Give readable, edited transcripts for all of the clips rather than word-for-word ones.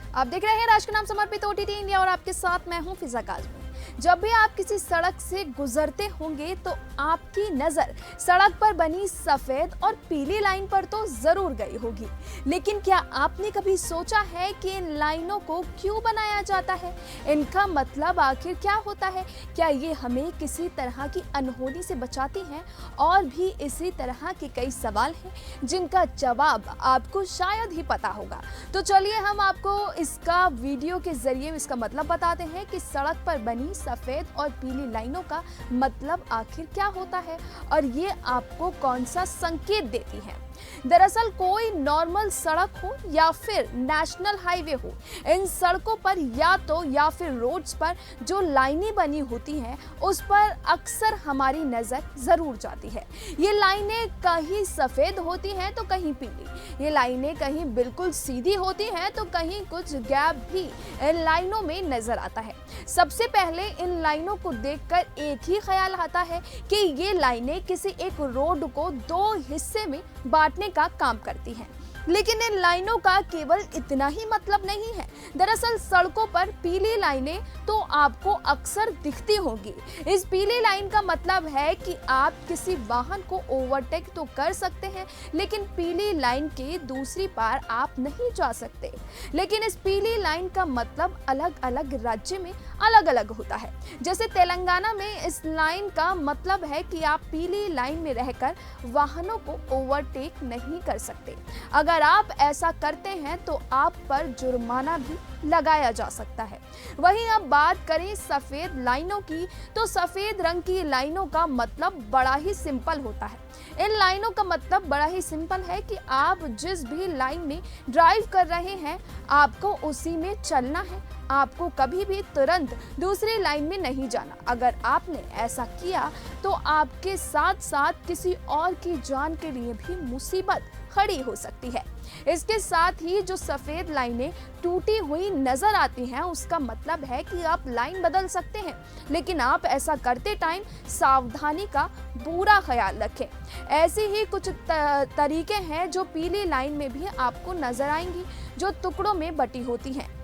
आप देख रहे हैं राष्ट्र के नाम समर्पित ओटीटी इंडिया और आपके साथ मैं हूं फिजा काजमी। जब भी आप किसी सड़क से गुजरते होंगे तो आपकी नजर सड़क पर बनी सफेद और पीली लाइन पर तो जरूर गई होगी, लेकिन क्या आपने कभी सोचा है कि इन लाइनों को क्यों बनाया जाता है? इनका मतलब आखिर क्या होता है? क्या ये हमें किसी तरह की अनहोनी से बचाती हैं? और भी इसी तरह के कई सवाल हैं जिनका जवाब आपको शायद ही पता होगा। तो चलिए हम आपको इसका वीडियो के जरिए इसका मतलब बताते हैं कि सड़क पर बनी सफेद और पीली लाइनों का मतलब आखिर क्या होता है और ये आपको कौन सा संकेत देती है। दरअसल कोई नॉर्मल सड़क हो या फिर नेशनल हाईवे हो, इन सड़कों पर या फिर रोड्स पर जो लाइनें बनी होती हैं उस पर अक्सर हमारी नजर जरूर जाती है। ये लाइनें कहीं सफेद होती हैं तो कहीं पीली। ये लाइनें कहीं बिल्कुल सीधी होती हैं तो कहीं कुछ गैप भी इन लाइनों में नजर आता है। सबसे पहले इन लाइनों को देखकर एक ही ख्याल आता है कि ये लाइनें किसी एक रोड को दो हिस्से में बांटने का काम करती हैं। लेकिन इन लाइनों का केवल इतना ही मतलब नहीं है। दरअसल सड़कों पर पीली लाइनें तो आपको अक्सर दिखती होंगी। इस पीली लाइन का मतलब है कि आप किसी वाहन को ओवरटेक तो कर सकते हैं, लेकिन पीली लाइन के दूसरी पार आप नहीं जा सकते। लेकिन इस पीली लाइन का मतलब अलग अलग राज्य में अलग अलग होता है। जैसे तेलंगाना में इस लाइन का मतलब है कि आप पीली लाइन में रहकर वाहनों को ओवरटेक नहीं कर सकते। अगर आप ऐसा करते हैं तो आप पर जुर्माना भी लगाया जा सकता है। वहीं अब बात करें सफेद लाइनों की, तो सफेद रंग की लाइनों का मतलब बड़ा ही सिंपल होता है। इन लाइनों का मतलब बड़ा ही सिंपल है कि आप जिस भी लाइन में ड्राइव कर रहे हैं आपको उसी में चलना है। आपको कभी भी तुरंत दूसरी लाइन में नहीं जाना। अगर आपने ऐसा किया तो आपके साथ साथ किसी और की जान के लिए भी मुसीबत खड़ी हो सकती है। इसके साथ ही जो सफेद लाइनें टूटी हुई नजर आती हैं उसका मतलब है कि आप लाइन बदल सकते हैं, लेकिन आप ऐसा करते टाइम सावधानी का पूरा ख्याल रखें। ऐसे ही कुछ तरीके हैं जो पीली लाइन में भी आपको नजर आएंगी, जो टुकड़ों में बटी होती हैं।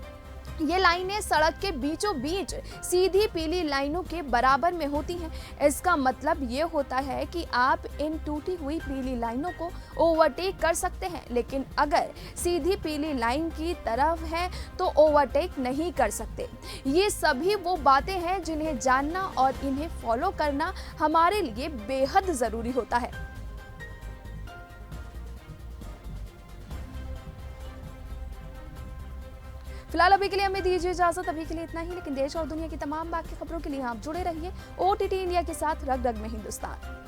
ये लाइनें सड़क के बीचों बीच सीधी पीली लाइनों के बराबर में होती हैं। इसका मतलब ये होता है कि आप इन टूटी हुई पीली लाइनों को ओवरटेक कर सकते हैं, लेकिन अगर सीधी पीली लाइन की तरफ है तो ओवरटेक नहीं कर सकते। ये सभी वो बातें हैं जिन्हें जानना और इन्हें फॉलो करना हमारे लिए बेहद ज़रूरी होता है। फिलहाल अभी के लिए हमें दीजिए इजाजत। अभी के लिए इतना ही, लेकिन देश और दुनिया की तमाम बाकी खबरों के लिए आप जुड़े रहिए ओटीटी इंडिया के साथ। रग रग में हिंदुस्तान।